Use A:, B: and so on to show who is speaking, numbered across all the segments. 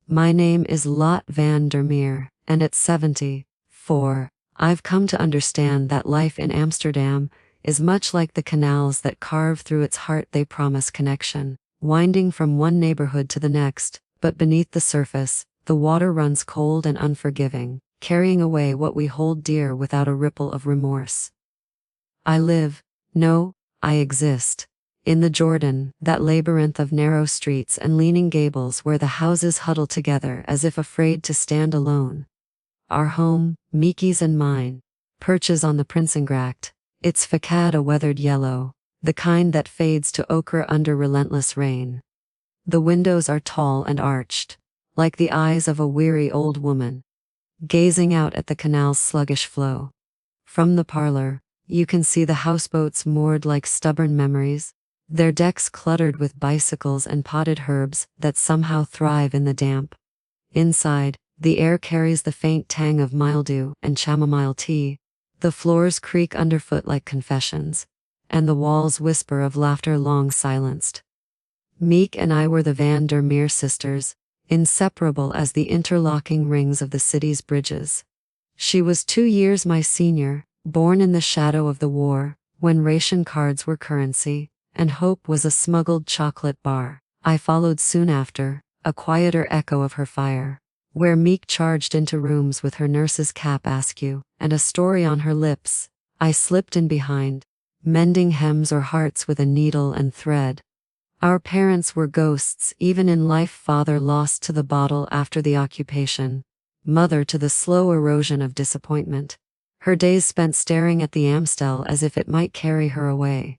A: My name is Lotte van der Meer, and at 74, I've come to understand that life in Amsterdam is much like the canals that carve through its heart. They promise connection, winding from one neighborhood to the next, but beneath the surface, the water runs cold and unforgiving, carrying away what we hold dear without a ripple of remorse. I live, no, I exist, in the Jordan, that labyrinth of narrow streets and leaning gables where the houses huddle together as if afraid to stand alone. Our home, Mieke's and mine, perches on the Prinsengracht, its facade a weathered yellow, the kind that fades to ochre under relentless rain. The windows are tall and arched, like the eyes of a weary old woman, gazing out at the canal's sluggish flow. From the parlor, you can see the houseboats moored like stubborn memories, their decks cluttered with bicycles and potted herbs that somehow thrive in the damp. Inside, the air carries the faint tang of mildew and chamomile tea, the floors creak underfoot like confessions, and the walls whisper of laughter long silenced. Mieke and I were the Van der Meer sisters, inseparable as the interlocking rings of the city's bridges. She was 2 years my senior, born in the shadow of the war, when ration cards were currency, and hope was a smuggled chocolate bar. I followed soon after, a quieter echo of her fire, where Mieke charged into rooms with her nurse's cap askew, and a story on her lips. I slipped in behind, mending hems or hearts with a needle and thread. Our parents were ghosts even in life, father lost to the bottle after the occupation, mother to the slow erosion of disappointment. Her days spent staring at the Amstel as if it might carry her away.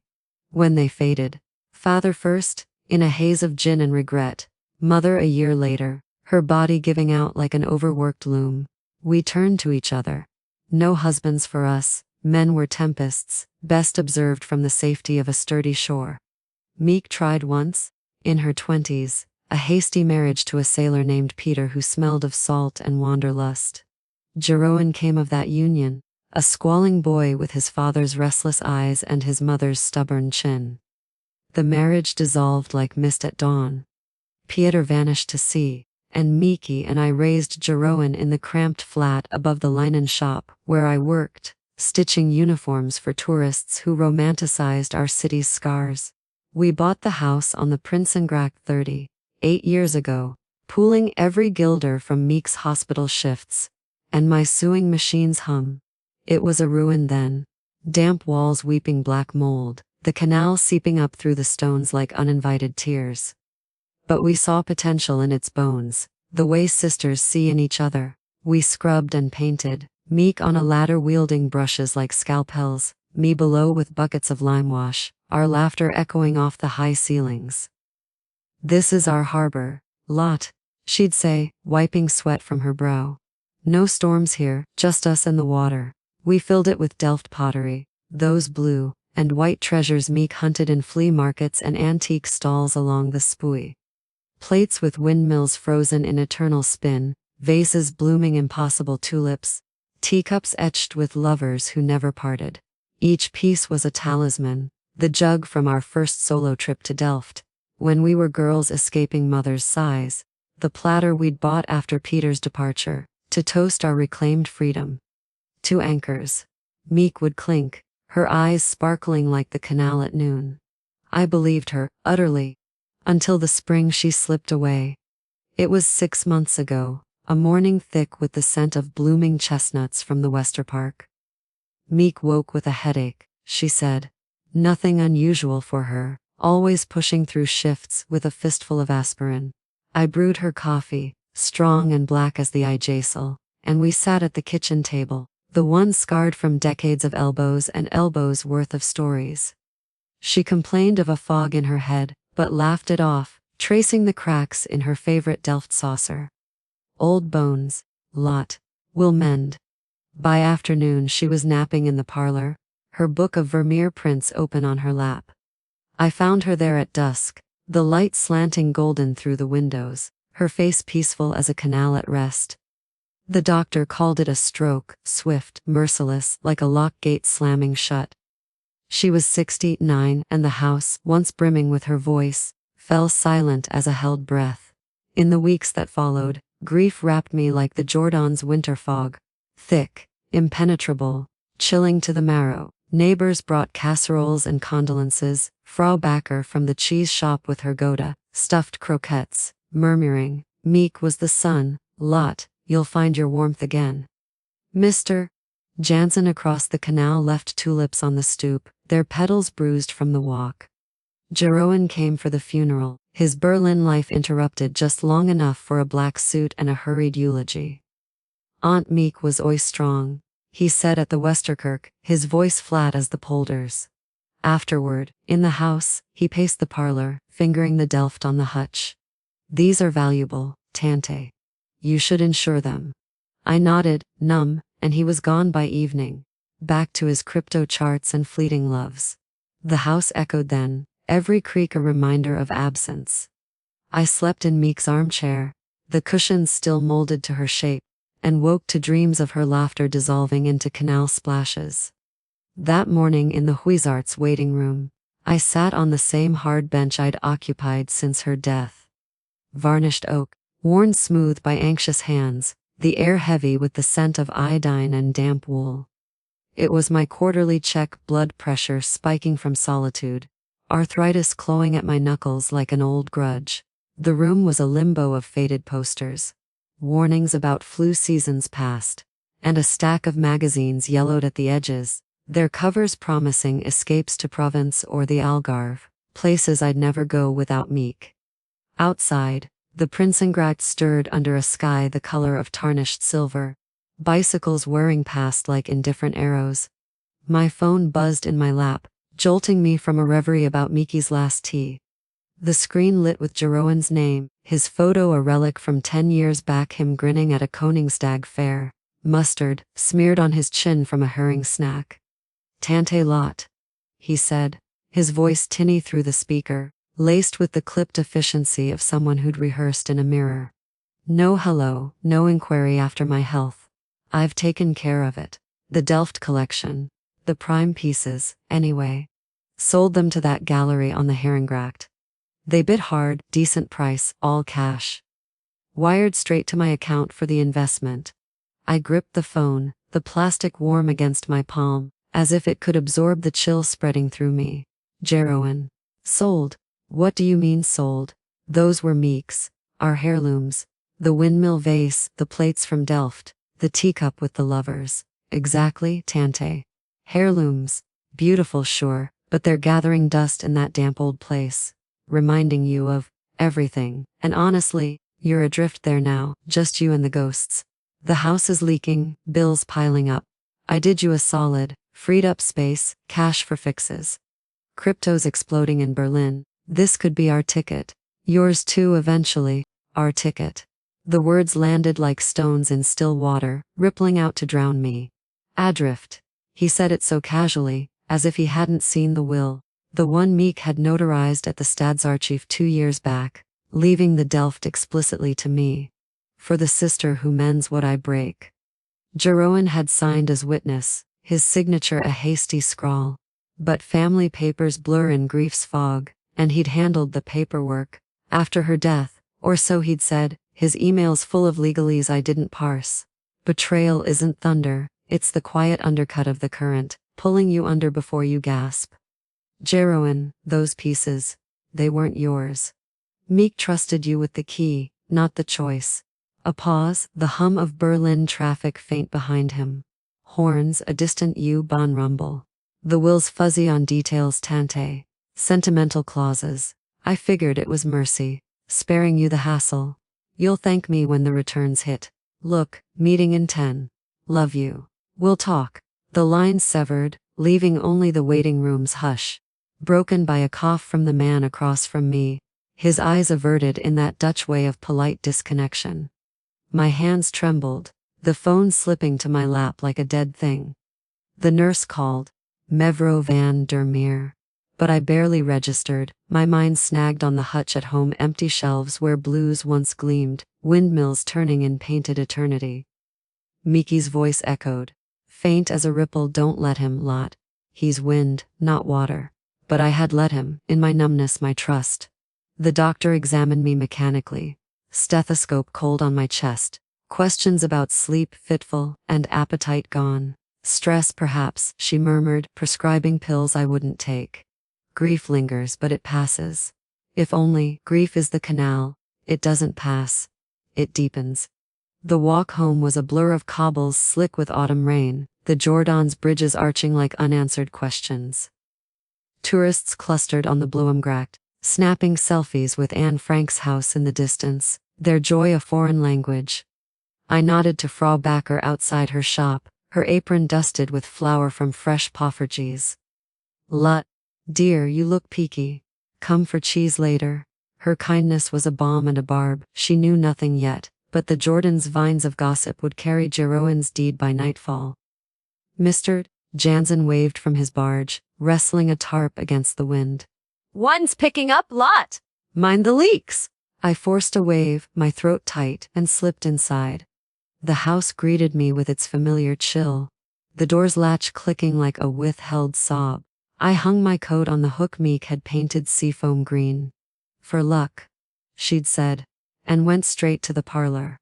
A: When they faded, father first, in a haze of gin and regret, mother a year later, her body giving out like an overworked loom, we turned to each other. No husbands for us, men were tempests, best observed from the safety of a sturdy shore. Mieke tried once, in her 20s, a hasty marriage to a sailor named Peter who smelled of salt and wanderlust. Jeroen came of that union, a squalling boy with his father's restless eyes and his mother's stubborn chin. The marriage dissolved like mist at dawn. Peter vanished to sea, and Mieke and I raised Jeroen in the cramped flat above the linen shop where I worked, stitching uniforms for tourists who romanticized our city's scars. We bought the house on the Prinsengracht 38 years ago, pooling every guilder from Mieke's hospital shifts, and my sewing machine's hum. It was a ruin then, damp walls weeping black mold, the canal seeping up through the stones like uninvited tears. But we saw potential in its bones, the way sisters see in each other. We scrubbed and painted, Mieke on a ladder wielding brushes like scalpels, me below with buckets of lime wash, our laughter echoing off the high ceilings. "This is our harbor, Lotte," she'd say, wiping sweat from her brow. "No storms here, just us and the water." We filled it with Delft pottery, those blue and white treasures Mieke hunted in flea markets and antique stalls along the Spui. Plates with windmills frozen in eternal spin, vases blooming impossible tulips, teacups etched with lovers who never parted. Each piece was a talisman, the jug from our first solo trip to Delft, when we were girls escaping mother's sighs, the platter we'd bought after Peter's departure, to toast our reclaimed freedom. 2 anchors. Mieke would clink, her eyes sparkling like the canal at noon. I believed her, utterly, until the spring she slipped away. It was 6 months ago, a morning thick with the scent of blooming chestnuts from the Wester Park. Mieke woke with a headache, she said. Nothing unusual for her, always pushing through shifts with a fistful of aspirin. I brewed her coffee, strong and black as the ijsel, and we sat at the kitchen table, the one scarred from decades of elbows and elbows worth of stories. She complained of a fog in her head, but laughed it off, tracing the cracks in her favorite Delft saucer. "Old bones, Lotte, will mend." By afternoon she was napping in the parlor, her book of Vermeer prints open on her lap. I found her there at dusk, the light slanting golden through the windows, her face peaceful as a canal at rest. The doctor called it a stroke, swift, merciless, like a lock gate slamming shut. She was 69, and the house, once brimming with her voice, fell silent as a held breath. In the weeks that followed, grief wrapped me like the Jordan's winter fog. Thick, impenetrable, chilling to the marrow. Neighbors brought casseroles and condolences, Frau Backer from the cheese shop with her Gouda, stuffed croquettes, murmuring, "Meek was the sun, Lotte, you'll find your warmth again." Mr. Jansen across the canal left tulips on the stoop, their petals bruised from the walk. Jeroen came for the funeral, his Berlin life interrupted just long enough for a black suit and a hurried eulogy. Aunt Mieke was oi strong, he said at the Westerkerk, his voice flat as the polders. Afterward, in the house, he paced the parlor, fingering the Delft on the hutch. "These are valuable, Tante. You should insure them." I nodded, numb, and he was gone by evening, back to his crypto charts and fleeting loves. The house echoed then, every creak a reminder of absence. I slept in Meek's armchair, the cushions still molded to her shape, and woke to dreams of her laughter dissolving into canal splashes. That morning in the Huizarts waiting room, I sat on the same hard bench I'd occupied since her death. Varnished oak, worn smooth by anxious hands, the air heavy with the scent of iodine and damp wool. It was my quarterly check, blood pressure spiking from solitude, arthritis clawing at my knuckles like an old grudge. The room was a limbo of faded posters, warnings about flu seasons past, and a stack of magazines yellowed at the edges, their covers promising escapes to Provence or the Algarve, places I'd never go without Mieke. Outside, the Prinsengracht stirred under a sky the color of tarnished silver, bicycles whirring past like indifferent arrows. My phone buzzed in my lap, jolting me from a reverie about Mieke's last tea. The screen lit with Jeroen's name, his photo a relic from 10 years back, him grinning at a Koningsdag fair, mustard smeared on his chin from a herring snack. "Tante Lotte," he said, his voice tinny through the speaker, laced with the clipped efficiency of someone who'd rehearsed in a mirror. "No hello, no inquiry after my health. I've taken care of it. The Delft collection, the prime pieces, anyway. Sold them to that gallery on the Herengracht. They bid hard, decent price, all cash. Wired straight to my account for the investment." I gripped the phone, the plastic warm against my palm, as if it could absorb the chill spreading through me. "Jeroen. Sold? What do you mean sold? Those were Meek's, our heirlooms. The windmill vase, the plates from Delft, the teacup with the lovers." "Exactly, Tante. Heirlooms. Beautiful, sure, but they're gathering dust in that damp old place, reminding you of everything, and honestly, you're adrift there now, just you and the ghosts. The house is leaking, bills piling up. I did you a solid, freed up space, cash for fixes. Crypto's exploding in Berlin. This could be our ticket. Yours too eventually, our ticket." The words landed like stones in still water, rippling out to drown me. "Adrift." He said it so casually, as if he hadn't seen the will, the one Mieke had notarized at the Stadsarchief 2 years back, leaving the Delft explicitly to me. "For the sister who mends what I break." Jeroen had signed as witness, his signature a hasty scrawl. But family papers blur in grief's fog, and he'd handled the paperwork. After her death, or so he'd said, his emails full of legalese I didn't parse. Betrayal isn't thunder, it's the quiet undercut of the current, pulling you under before you gasp. "Jeroen, those pieces, they weren't yours. Mieke trusted you with the key, not the choice." A pause, the hum of Berlin traffic faint behind him. Horns, a distant U-Bahn rumble. The will's fuzzy on details, Tante. Sentimental clauses. I figured it was mercy, sparing you the hassle. "You'll thank me when the returns hit. Look, meeting in 10. Love you. We'll talk." The line severed, leaving only the waiting room's hush, broken by a cough from the man across from me, his eyes averted in that Dutch way of polite disconnection. My hands trembled, the phone slipping to my lap like a dead thing. The nurse called, "Mevrouw van der Meer." But I barely registered, my mind snagged on the hutch at home, empty shelves where blues once gleamed, windmills turning in painted eternity. Mieke's voice echoed, faint as a ripple, "Don't let him, Lotte. He's wind, not water." But I had let him, in my numbness, my trust. The doctor examined me mechanically, stethoscope cold on my chest, questions about sleep fitful and appetite gone. Stress perhaps, she murmured, prescribing pills I wouldn't take. Grief lingers but it passes. If only grief is the canal, it doesn't pass. It deepens. The walk home was a blur of cobbles slick with autumn rain, the Jordaan's bridges arching like unanswered questions. Tourists clustered on the Prinsengracht, snapping selfies with Anne Frank's house in the distance, their joy a foreign language. I nodded to Frau Backer outside her shop, her apron dusted with flour from fresh poffertjes. Lotte, dear, you look peaky. Come for cheese later. Her kindness was a balm and a barb. She knew nothing yet, but the Jordan's vines of gossip would carry Jeroen's deed by nightfall. Mr. Jansen waved from his barge, wrestling a tarp against the wind. One's picking up, Lotte! Mind the leaks! I forced a wave, my throat tight, and slipped inside. The house greeted me with its familiar chill, the door's latch clicking like a withheld sob. I hung my coat on the hook Mieke had painted seafoam green. For luck, she'd said, and went straight to the parlor.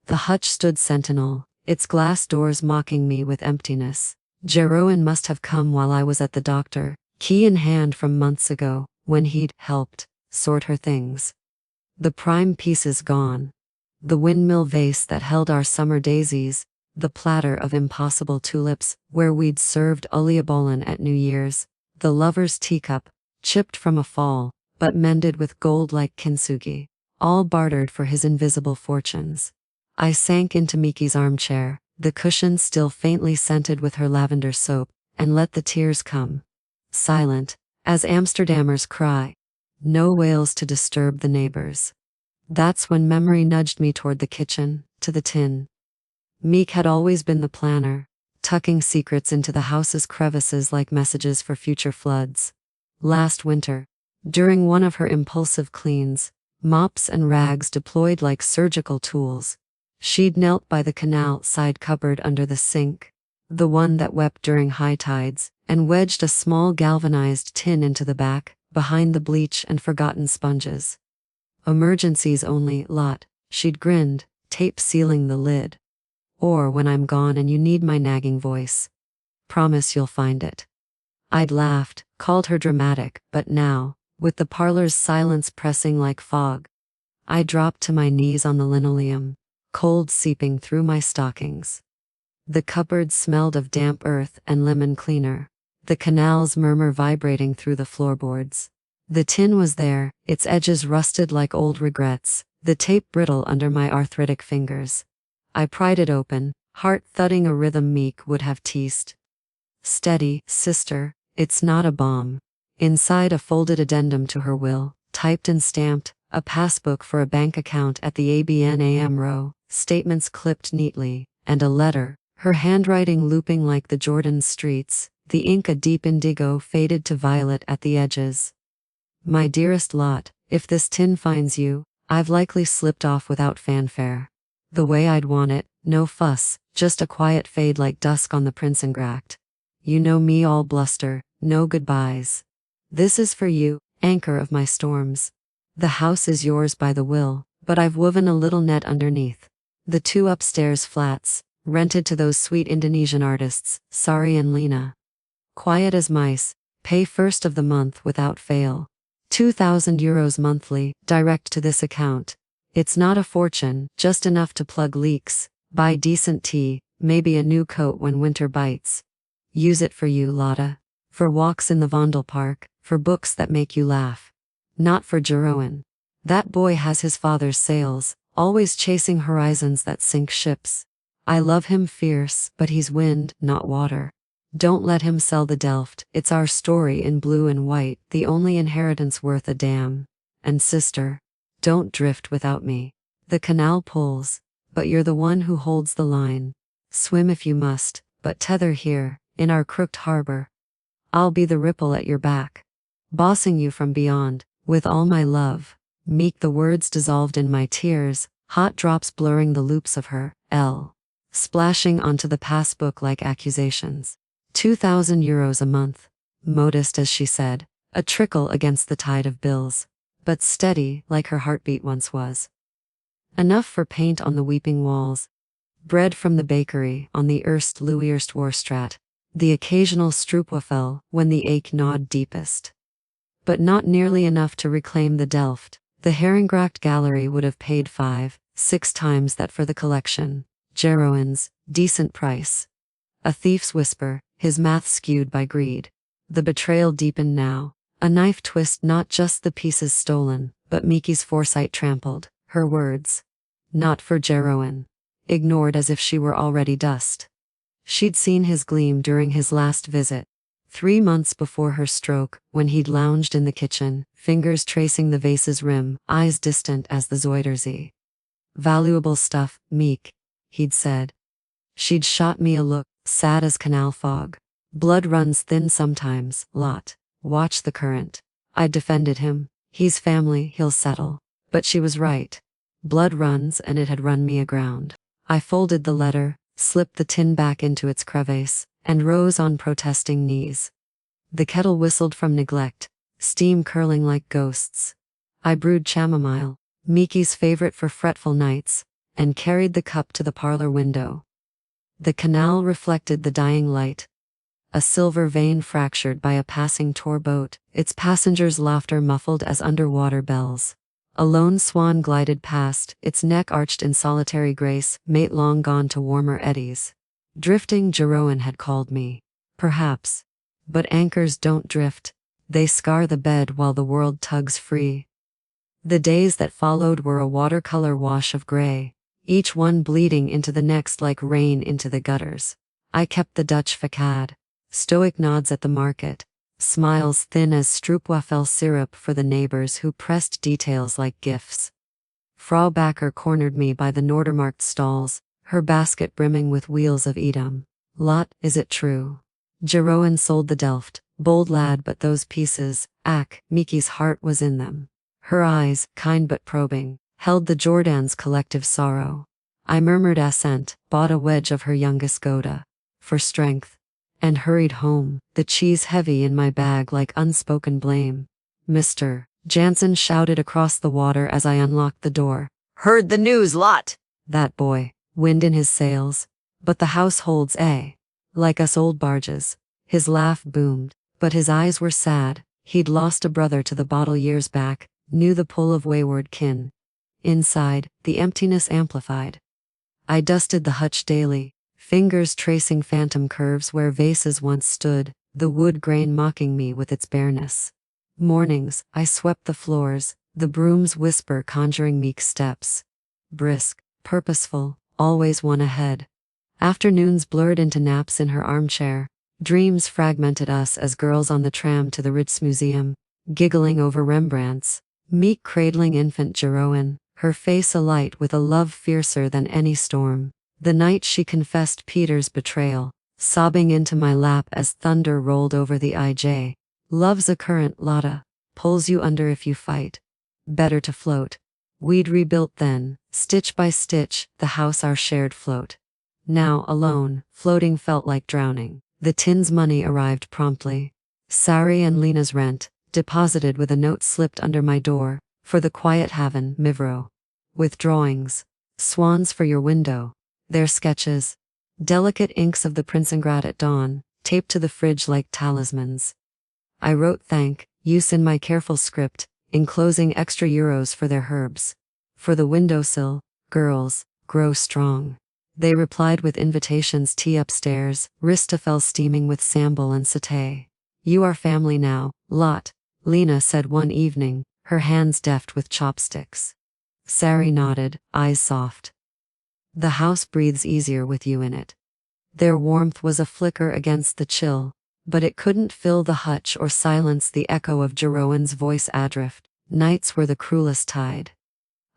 A: The hutch stood sentinel, its glass doors mocking me with emptiness. Jeroen must have come while I was at the doctor, key in hand from months ago, when he'd helped sort her things. The prime pieces gone. The windmill vase that held our summer daisies, the platter of impossible tulips where we'd served oliebollen at New Year's, the lover's teacup, chipped from a fall, but mended with gold like kintsugi, all bartered for his invisible fortunes. I sank into Mieke's armchair, the cushion still faintly scented with her lavender soap, and let the tears come. Silent, as Amsterdammers cry, no wails to disturb the neighbors. That's when memory nudged me toward the kitchen, to the tin. Mieke had always been the planner, tucking secrets into the house's crevices like messages for future floods. Last winter, during one of her impulsive cleans, mops and rags deployed like surgical tools, she'd knelt by the canal side cupboard under the sink, the one that wept during high tides, and wedged a small galvanized tin into the back, behind the bleach and forgotten sponges. Emergencies only, Lotte, she'd grinned, tape sealing the lid. Or when I'm gone and you need my nagging voice. Promise you'll find it. I'd laughed, called her dramatic, but now, with the parlor's silence pressing like fog, I dropped to my knees on the linoleum, cold seeping through my stockings. The cupboard smelled of damp earth and lemon cleaner, the canal's murmur vibrating through the floorboards. The tin was there, its edges rusted like old regrets, the tape brittle under my arthritic fingers. I pried it open, heart thudding a rhythm Mieke would have teased. Steady, sister, it's not a bomb. Inside a folded addendum to her will, typed and stamped, a passbook for a bank account at the ABN AMRO, statements clipped neatly, and a letter, her handwriting looping like the Jordan streets, the ink a deep indigo faded to violet at the edges. My dearest Lotte, if this tin finds you, I've likely slipped off without fanfare. The way I'd want it, no fuss, just a quiet fade like dusk on the Prinsengracht. You know me, all bluster, no goodbyes. This is for you, anchor of my storms. The house is yours by the will, but I've woven a little net underneath. The 2 upstairs flats, rented to those sweet Indonesian artists, Sari and Lena. Quiet as mice, pay first of the month without fail. €2,000 monthly, direct to this account. It's not a fortune, just enough to plug leaks, buy decent tea, maybe a new coat when winter bites. Use it for you, Lotte. For walks in the Vondelpark, for books that make you laugh. Not for Jeroen. That boy has his father's sails, always chasing horizons that sink ships. I love him fierce, but he's wind, not water. Don't let him sell the Delft, it's our story in blue and white, the only inheritance worth a damn. And sister, don't drift without me. The canal pulls, but you're the one who holds the line. Swim if you must, but tether here, in our crooked harbor. I'll be the ripple at your back, bossing you from beyond, with all my love. Mieke, the words dissolved in my tears, hot drops blurring the loops of her L, splashing onto the passbook like accusations. €2,000 a month. Modest as she said, a trickle against the tide of bills, but steady like her heartbeat once was. Enough for paint on the weeping walls, bread from the bakery on the Erst Louwerst Worstrat, the occasional stroopwafel when the ache gnawed deepest. But not nearly enough to reclaim the Delft. The Prinsengracht gallery would have paid 5-6 times that for the collection. Jeroen's decent price. A thief's whisper, his math skewed by greed. The betrayal deepened now. A knife twist, not just the pieces stolen, but Mieke's foresight trampled. Her words. Not for Jeroen. Ignored as if she were already dust. She'd seen his gleam during his last visit. 3 months before her stroke, when he'd lounged in the kitchen, fingers tracing the vase's rim, eyes distant as the Zuiderzee. Valuable stuff, Mieke, he'd said. She'd shot me a look, sad as canal fog. Blood runs thin sometimes, Lotte. Watch the current. I defended him. He's family, he'll settle. But she was right. Blood runs, and it had run me aground. I folded the letter, slipped the tin back into its crevice, and rose on protesting knees. The kettle whistled from neglect, steam curling like ghosts. I brewed chamomile, Mieke's favorite for fretful nights, and carried the cup to the parlor window. The canal reflected the dying light. A silver vein fractured by a passing tour boat, its passengers' laughter muffled as underwater bells. A lone swan glided past, its neck arched in solitary grace, mate long gone to warmer eddies. Drifting Jeroen had called me. Perhaps. But anchors don't drift. They scar the bed while the world tugs free. The days that followed were a watercolor wash of gray, each one bleeding into the next like rain into the gutters. I kept the Dutch facade. Stoic nods at the market. Smiles thin as stroopwafel syrup for the neighbors who pressed details like gifts. Frau Backer cornered me by the Noordermarkt stalls, her basket brimming with wheels of Edam. Lotte, is it true? Jeroen sold the Delft, bold lad, but those pieces, Mieke's heart was in them. Her eyes, kind but probing, held the Jordan's collective sorrow. I murmured assent, bought a wedge of her youngest Gouda. For strength. And hurried home, the cheese heavy in my bag like unspoken blame. Mr. Jansen shouted across the water as I unlocked the door. Heard the news, Lotte! That boy, wind in his sails. But the household's like us old barges. His laugh boomed, but his eyes were sad. He'd lost a brother to the bottle years back, knew the pull of wayward kin. Inside, the emptiness amplified. I dusted the hutch daily, fingers tracing phantom curves where vases once stood, the wood grain mocking me with its bareness. Mornings, I swept the floors, the broom's whisper conjuring meek steps. Brisk, purposeful, always one ahead. Afternoons blurred into naps in her armchair. Dreams fragmented us as girls on the tram to the Rijksmuseum, giggling over Rembrandts. Mieke cradling infant Jeroen, her face alight with a love fiercer than any storm. The night she confessed Peter's betrayal, sobbing into my lap as thunder rolled over the IJ. Love's a current, Lotte, pulls you under if you fight. Better to float. We'd rebuilt then, stitch by stitch, the house our shared float. Now, alone, floating felt like drowning. The tin's money arrived promptly. Sari and Lena's rent, deposited with a note slipped under my door, for the quiet haven, Mivro. With drawings. Swans for your window. Their sketches. Delicate inks of the Prinsengracht at dawn, taped to the fridge like talismans. I wrote thank yous in my careful script, enclosing extra euros for their herbs. For the windowsill, girls, grow strong. They replied with invitations, tea upstairs, Ristafel steaming with sambal and satay. You are family now, Lotte, Lena said one evening, her hands deft with chopsticks. Sari nodded, eyes soft. The house breathes easier with you in it. Their warmth was a flicker against the chill, but it couldn't fill the hutch or silence the echo of Jeroen's voice. Adrift, nights were the cruelest tide.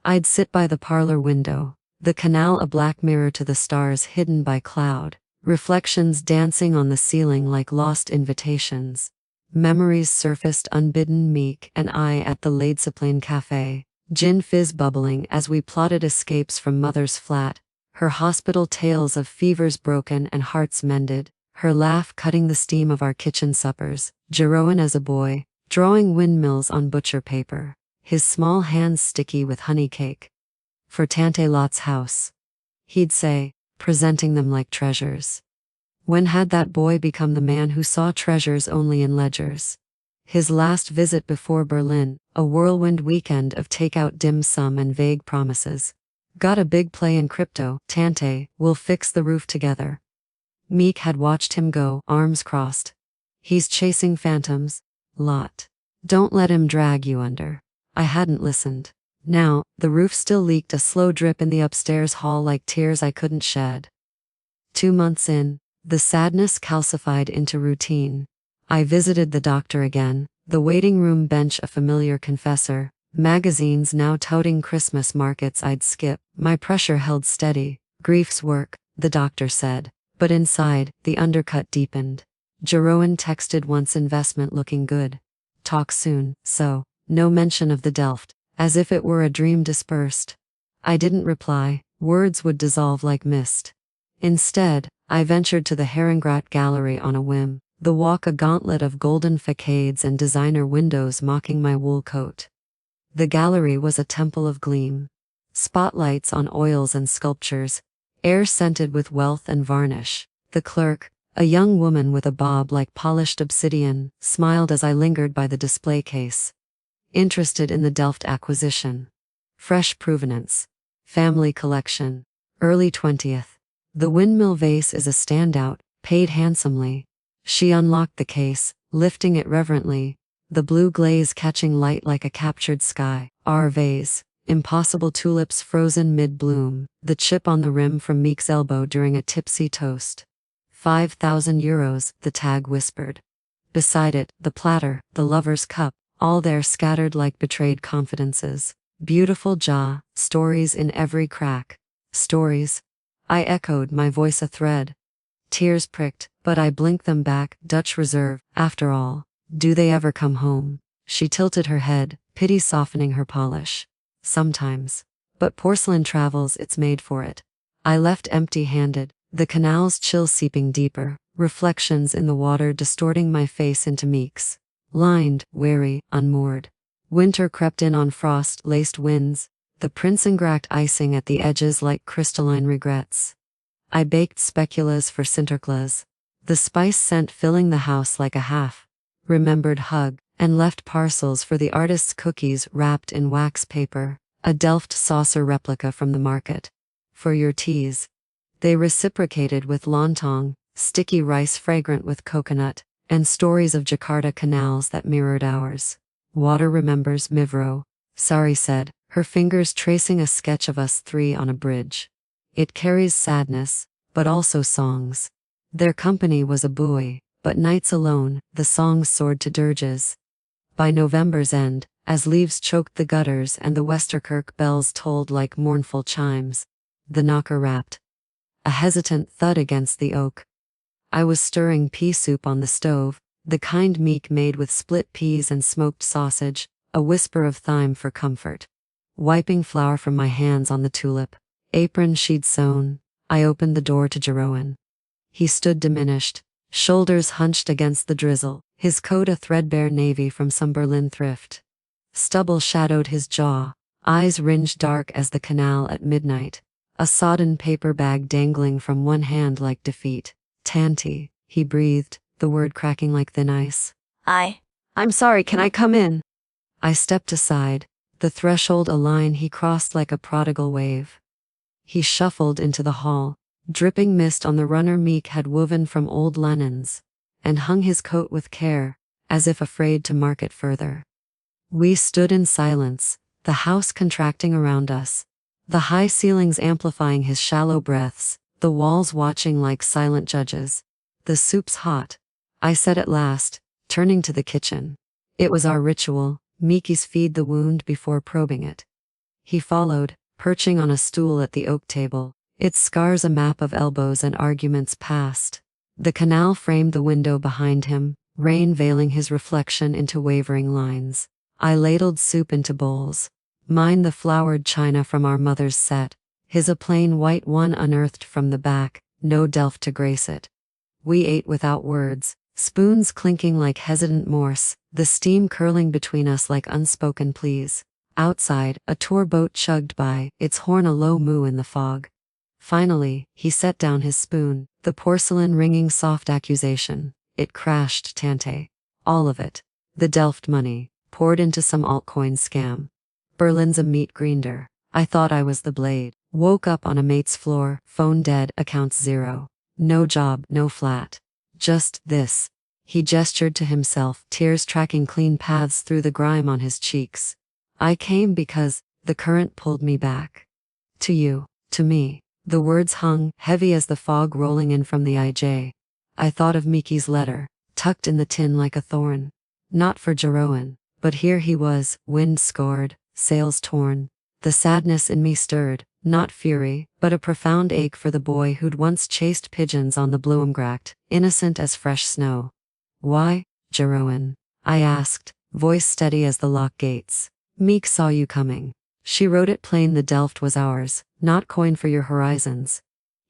A: I'd sit by the parlor window, the canal a black mirror to the stars hidden by cloud, reflections dancing on the ceiling like lost invitations. Memories surfaced unbidden. Mieke and I at the Leidseplein Café, gin fizz bubbling as we plotted escapes from mother's flat, her hospital tales of fevers broken and hearts mended, her laugh cutting the steam of our kitchen suppers. Jeroen as a boy, drawing windmills on butcher paper, his small hands sticky with honey cake. for Tante Lot's house. He'd say, presenting them like treasures. When had that boy become the man who saw treasures only in ledgers? His last visit before Berlin, a whirlwind weekend of takeout dim sum and vague promises. Got a big play in crypto, Tante, we'll fix the roof together. Mieke had watched him go, arms crossed. He's chasing phantoms, Lotte. Don't let him drag you under. I hadn't listened. Now, the roof still leaked a slow drip in the upstairs hall like tears I couldn't shed. 2 months in, the sadness calcified into routine. I visited the doctor again, the waiting room bench a familiar confessor, magazines now touting Christmas markets I'd skip. My pressure held steady. Grief's work, the doctor said. But inside, the undercut deepened. Jeroen texted once, investment looking good. Talk soon, so, no mention of the Delft, as if it were a dream dispersed. I didn't reply, words would dissolve like mist. Instead, I ventured to the Prinsengracht gallery on a whim, the walk a gauntlet of golden facades and designer windows mocking my wool coat. The gallery was a temple of gleam. Spotlights on oils and sculptures, air scented with wealth and varnish. The clerk, a young woman with a bob like polished obsidian, smiled as I lingered by the display case. Interested in the Delft acquisition. Fresh provenance. Family collection. Early 20th. The windmill vase is a standout, paid handsomely. She unlocked the case, lifting it reverently, the blue glaze catching light like a captured sky. Our vase. Impossible tulips frozen mid-bloom, the chip on the rim from Mieke's elbow during a tipsy toast. 5,000 euros, the tag whispered. Beside it, the platter, the lover's cup, all there scattered like betrayed confidences. Beautiful jaw, stories in every crack. Stories. I echoed, my voice a thread. Tears pricked, but I blinked them back. Dutch reserve, after all. Do they ever come home? She tilted her head, pity softening her polish. Sometimes. But porcelain travels, it's made for it. I left empty-handed, the canal's chill seeping deeper, reflections in the water distorting my face into Mieke's. Lined, wary, unmoored. Winter crept in on frost-laced winds, the Prinsengracht icing at the edges like crystalline regrets. I baked speculas for Sinterklaas, the spice scent filling the house like a half-remembered hug, and left parcels for the artist's cookies wrapped in wax paper, a Delft saucer replica from the market. For your Tease. They reciprocated with lontong, sticky rice fragrant with coconut, and stories of Jakarta canals that mirrored ours. Water remembers Mivro, Sari said, her fingers tracing a sketch of us three on a bridge. It carries sadness, but also songs. Their company was a buoy, but nights alone, the songs soared to dirges. By November's end, as leaves choked the gutters and the Westerkerk bells tolled like mournful chimes, the knocker rapped. A hesitant thud against the oak. I was stirring pea soup on the stove, the kind Mieke made with split peas and smoked sausage, a whisper of thyme for comfort. Wiping flour from my hands on the tulip apron she'd sewn, I opened the door to Jeroen. He stood diminished, shoulders hunched against the drizzle, his coat a threadbare navy from some Berlin thrift. Stubble shadowed his jaw, eyes ringed dark as the canal at midnight, a sodden paper bag dangling from one hand like defeat. Tante, he breathed, the word cracking like thin ice. I'm sorry, can I come in? I stepped aside, the threshold a line he crossed like a prodigal wave. He shuffled into the hall, dripping mist on the runner Mieke had woven from old linens, and hung his coat with care, as if afraid to mark it further. We stood in silence, the house contracting around us, the high ceilings amplifying his shallow breaths, the walls watching like silent judges. The soup's hot, I said at last, turning to the kitchen. It was our ritual, Mieke's feed the wound before probing it. He followed, perching on a stool at the oak table, its scars a map of elbows and arguments past. The canal framed the window behind him, rain veiling his reflection into wavering lines. I ladled soup into bowls, mine the flowered china from our mother's set, his a plain white one unearthed from the back, no Delft to grace it. We ate without words, spoons clinking like hesitant Morse, the steam curling between us like unspoken pleas. Outside, a tour boat chugged by, its horn a low moo in the fog. Finally, he set down his spoon, the porcelain ringing soft accusation. It crashed, Tante. All of it. The Delft money, poured into some altcoin scam. Berlin's a meat grinder. I thought I was the blade. Woke up on a mate's floor, phone dead, accounts zero. No job, no flat. Just this. He gestured to himself, tears tracking clean paths through the grime on his cheeks. I came because the current pulled me back. To you, to me. The words hung, heavy as the fog rolling in from the IJ. I thought of Mieke's letter, tucked in the tin like a thorn. Not for Jeroen, but here he was, wind scored, sails torn. The sadness in me stirred, not fury, but a profound ache for the boy who'd once chased pigeons on the Prinsengracht, innocent as fresh snow. Why, Jeroen? I asked, voice steady as the lock gates. Mieke saw you coming. She wrote it plain, the Delft was ours, not coin for your horizons.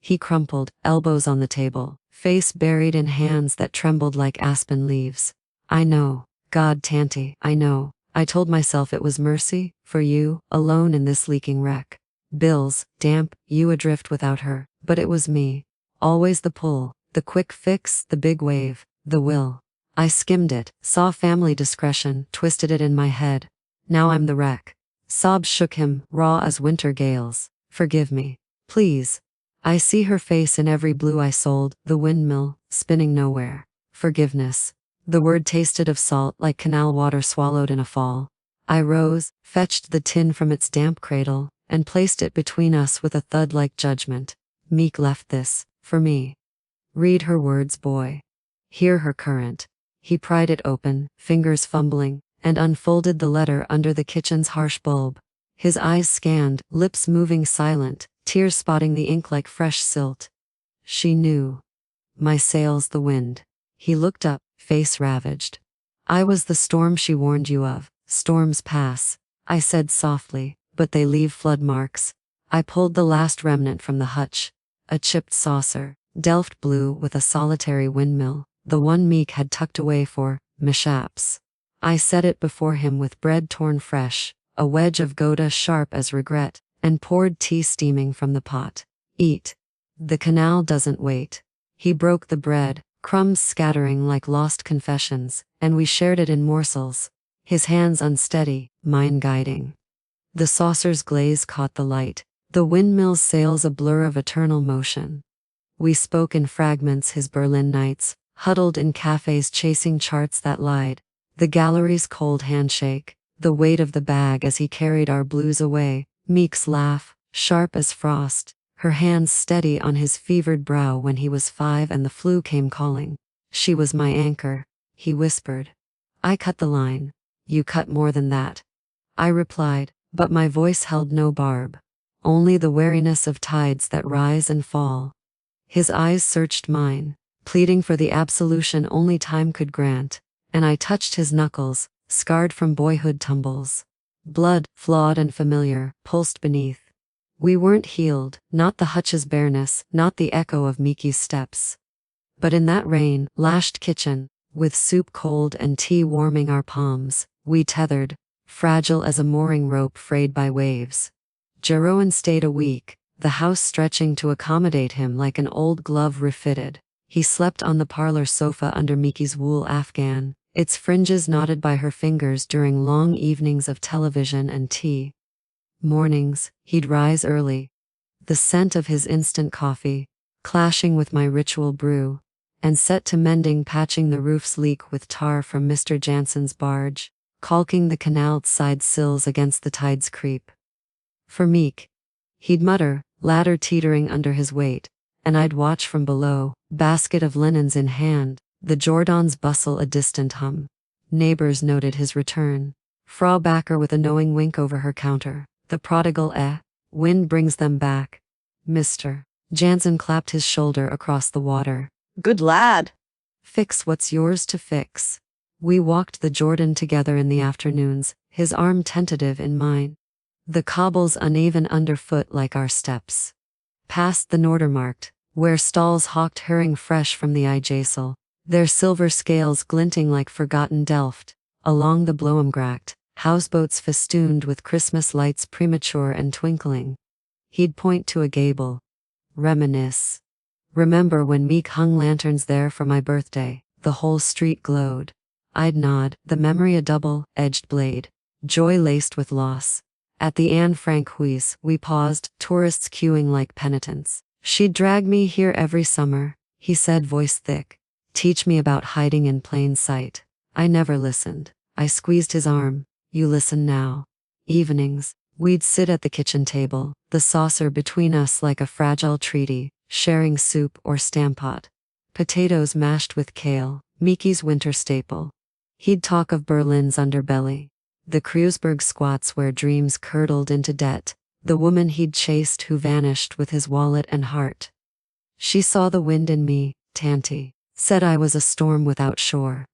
A: He crumpled, elbows on the table, face buried in hands that trembled like aspen leaves. I know, God Tante, I know. I told myself it was mercy, for you, alone in this leaking wreck. Bills, damp, you adrift without her, but it was me. Always the pull, the quick fix, the big wave, the will. I skimmed it, saw family discretion, twisted it in my head. Now I'm the wreck. Sobs shook him, raw as winter gales. Forgive me. Please. I see her face in every blue I sold, the windmill, spinning nowhere. Forgiveness. The word tasted of salt like canal water swallowed in a fall. I rose, fetched the tin from its damp cradle, and placed it between us with a thud like judgment. Mieke left this, for me. Read her words, boy. Hear her current. He pried it open, fingers fumbling, and unfolded the letter under the kitchen's harsh bulb. His eyes scanned, lips moving silent, tears spotting the ink like fresh silt. She knew. My sails the wind. He looked up, face ravaged. I was the storm she warned you of. Storms pass, I said softly, but they leave flood marks. I pulled the last remnant from the hutch. A chipped saucer, Delft blue with a solitary windmill, the one Mieke had tucked away for mishaps. I set it before him with bread torn fresh, a wedge of Gouda sharp as regret, and poured tea steaming from the pot. Eat. The canal doesn't wait. He broke the bread, crumbs scattering like lost confessions, and we shared it in morsels. His hands unsteady, mine guiding. The saucer's glaze caught the light, the windmill's sails a blur of eternal motion. We spoke in fragments his Berlin nights, huddled in cafes chasing charts that lied. The gallery's cold handshake, the weight of the bag as he carried our blues away, Mieke's laugh, sharp as frost, her hands steady on his fevered brow when he was 5 and the flu came calling. She was my anchor, he whispered. I cut the line. You cut more than that. I replied, but my voice held no barb. Only the wariness of tides that rise and fall. His eyes searched mine, pleading for the absolution only time could grant, and I touched his knuckles, scarred from boyhood tumbles. Blood, flawed and familiar, pulsed beneath. We weren't healed, not the hutch's bareness, not the echo of Mieke's steps. But in that rain-lashed kitchen, with soup cold and tea warming our palms, we tethered, fragile as a mooring rope frayed by waves. Jeroen stayed a week, the house stretching to accommodate him like an old glove refitted. He slept on the parlor sofa under Mieke's wool afghan, its fringes knotted by her fingers during long evenings of television and tea. Mornings, he'd rise early. The scent of his instant coffee, clashing with my ritual brew, and set to mending patching the roof's leak with tar from Mr. Jansen's barge, caulking the canal's side sills against the tide's creep. For Mieke, he'd mutter, ladder teetering under his weight, and I'd watch from below, basket of linens in hand, the Jordan's bustle a distant hum. Neighbors noted his return. Frau Backer with a knowing wink over her counter. The prodigal wind brings them back. Mr. Jansen clapped his shoulder across the water.
B: Good lad.
A: Fix what's yours to fix. We walked the Jordan together in the afternoons, his arm tentative in mine. The cobbles uneven underfoot like our steps. Past the Noordermarkt, where stalls hawked herring fresh from the IJssel, their silver scales glinting like forgotten Delft. Along the Prinsengracht, houseboats festooned with Christmas lights premature and twinkling. He'd point to a gable. Reminisce. Remember when Mieke hung lanterns there for my birthday? The whole street glowed. I'd nod, the memory a double-edged blade. Joy laced with loss. At the Anne Frank Huys, we paused, tourists queuing like penitents. She'd drag me here every summer, he said, voice thick. Teach me about hiding in plain sight. I never listened. I squeezed his arm. You listen now. Evenings, we'd sit at the kitchen table, the saucer between us like a fragile treaty, sharing soup or stampot. Potatoes mashed with kale, Mieke's winter staple. He'd talk of Berlin's underbelly. The Kreuzberg squats where dreams curdled into debt. The woman he'd chased who vanished with his wallet and heart. She saw the wind in me, Tanti. Said I was a storm without shore.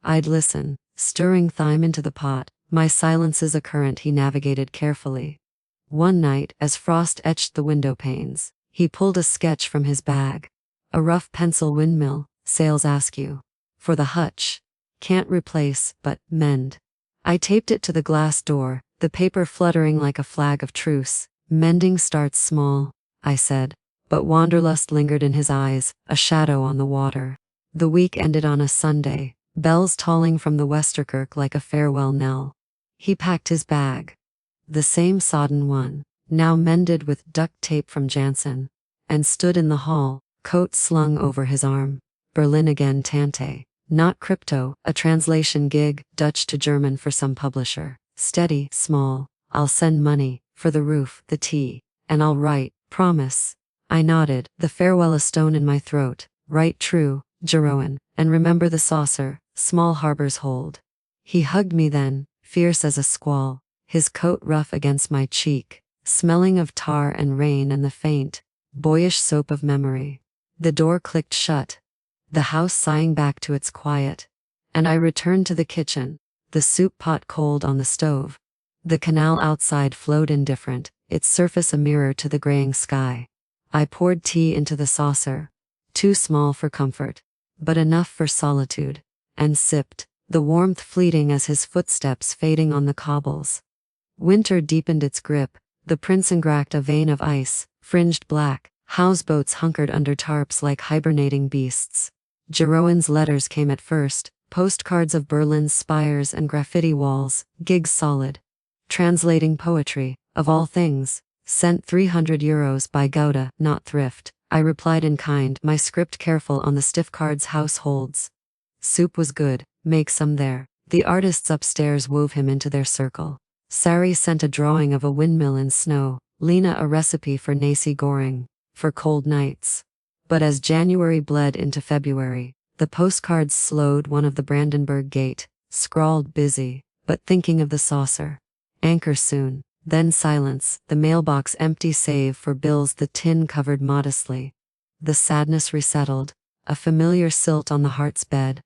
A: I'd listen, stirring thyme into the pot, my silences a current he navigated carefully. One night, as frost etched the window panes, he pulled a sketch from his bag. A rough pencil windmill, sails askew. For the hutch. Can't replace, but mend. I taped it to the glass door, the paper fluttering like a flag of truce. Mending starts small, I said, but wanderlust lingered in his eyes, a shadow on the water. The week ended on a Sunday, bells tolling from the Westerkerk like a farewell knell. He packed his bag. The same sodden one, now mended with duct tape from Janssen, and stood in the hall, coat slung over his arm. Berlin again, Tante. Not crypto, a translation gig, Dutch to German for some publisher. Steady, small. I'll send money, for the roof, the tea, and I'll write, promise. I nodded, the farewell a stone in my throat. Write true, Jeroen, and remember the saucer, small harbors hold. He hugged me then, fierce as a squall, his coat rough against my cheek, smelling of tar and rain and the faint, boyish soap of memory. The door clicked shut, the house sighing back to its quiet, and I returned to the kitchen, the soup pot cold on the stove. The canal outside flowed indifferent, its surface a mirror to the graying sky. I poured tea into the saucer, too small for comfort, but enough for solitude, and sipped, the warmth fleeting as his footsteps fading on the cobbles. Winter deepened its grip, the Prinsengracht a vein of ice, fringed black, houseboats hunkered under tarps like hibernating beasts. Jeroen's letters came at first, postcards of Berlin's spires and graffiti walls, gigs solid. Translating poetry, of all things, sent €300 by Gouda, not thrift. I replied in kind, my script careful on the stiff cards house holds. Soup was good, make some there. The artists upstairs wove him into their circle. Sari sent a drawing of a windmill in snow, Lena a recipe for nasi goreng, for cold nights. But as January bled into February, the postcards slowed. One of the Brandenburg Gate, scrawled busy, but thinking of the saucer. Anchor soon. Then silence, the mailbox empty save for bills the tin covered modestly. The sadness resettled, a familiar silt on the heart's bed.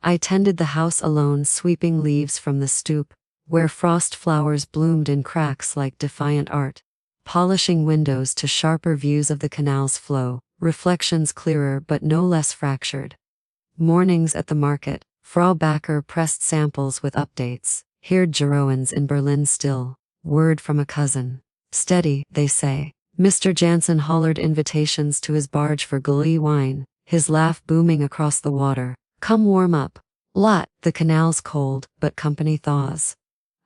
A: I tended the house alone, sweeping leaves from the stoop, where frost flowers bloomed in cracks like defiant art, polishing windows to sharper views of the canal's flow, reflections clearer but no less fractured. Mornings at the market, Frau Backer pressed samples with updates, heard Jeroen's in Berlin still. Word from a cousin. Steady, they say. Mr. Janssen hollered invitations to his barge for gully wine, his laugh booming across the water. Come warm up. Lotte, the canal's cold, but company thaws.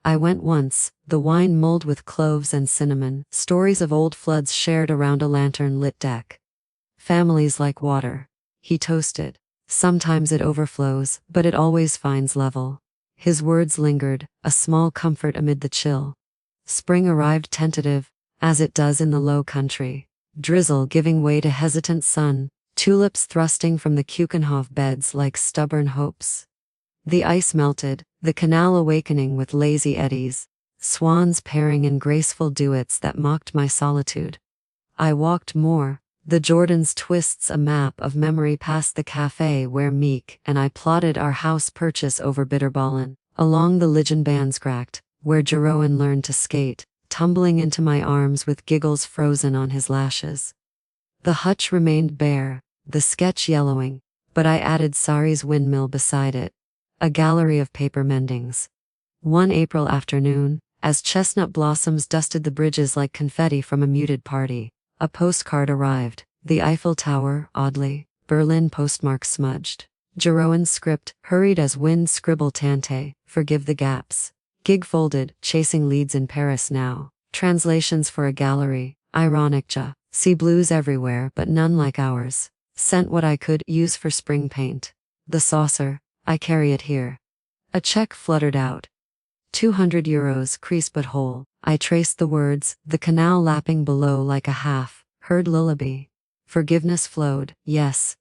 A: I went once, the wine mulled with cloves and cinnamon, stories of old floods shared around a lantern-lit deck. Families like water. He toasted. Sometimes it overflows, but it always finds level. His words lingered, a small comfort amid the chill. Spring arrived tentative, as it does in the low country. Drizzle giving way to hesitant sun, tulips thrusting from the Keukenhof beds like stubborn hopes. The ice melted, the canal awakening with lazy eddies, swans pairing in graceful duets that mocked my solitude. I walked more, the Jordan's twists a map of memory past the cafe where Mieke and I plotted our house purchase over Bitterballen, along the Prinsengracht, where Jeroen learned to skate, tumbling into my arms with giggles frozen on his lashes. The hutch remained bare, the sketch yellowing, but I added Sari's windmill beside it, a gallery of paper mendings. One April afternoon, as chestnut blossoms dusted the bridges like confetti from a muted party, a postcard arrived. The Eiffel Tower, oddly, Berlin postmark smudged. Jeroen's script, hurried as wind scribble tante, forgive the gaps. Gig folded, chasing leads in Paris now. Translations for a gallery, ironic ja. See blues everywhere but none like ours. Sent what I could use for spring paint. The saucer, I carry it here. A check fluttered out. €200, crease but whole. I traced the words, the canal lapping below like a half-heard lullaby. Forgiveness flowed, yes.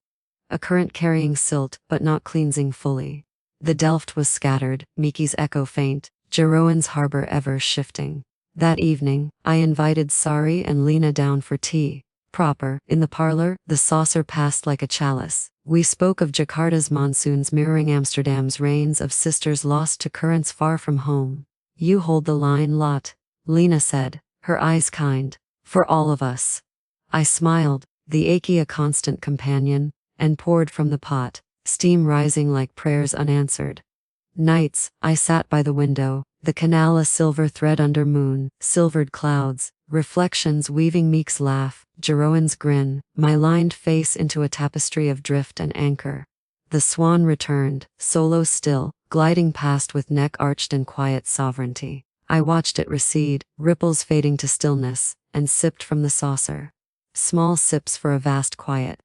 A: A current carrying silt but not cleansing fully. The Delft was scattered, Mieke's echo faint, Jeroen's harbor ever shifting. That evening, I invited Sari and Lena down for tea. Proper, in the parlor, the saucer passed like a chalice. We spoke of Jakarta's monsoons mirroring Amsterdam's rains, of sisters lost to currents far from home. You hold the line, Lotte, Lena said, her eyes kind. For all of us. I smiled, the achy a constant companion, and poured from the pot, steam rising like prayers unanswered. Nights, I sat by the window, the canal a silver thread under moon-silvered clouds, reflections weaving Mieke's laugh, Jeroen's grin, my lined face into a tapestry of drift and anchor. The swan returned, solo still, gliding past with neck arched in quiet sovereignty. I watched it recede, ripples fading to stillness, and sipped from the saucer. Small sips for a vast quiet.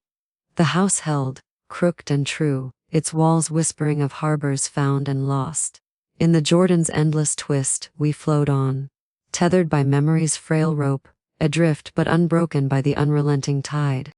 A: The house held, crooked and true, its walls whispering of harbors found and lost. In the Jordan's endless twist, we flowed on, tethered by memory's frail rope, adrift but unbroken by the unrelenting tide.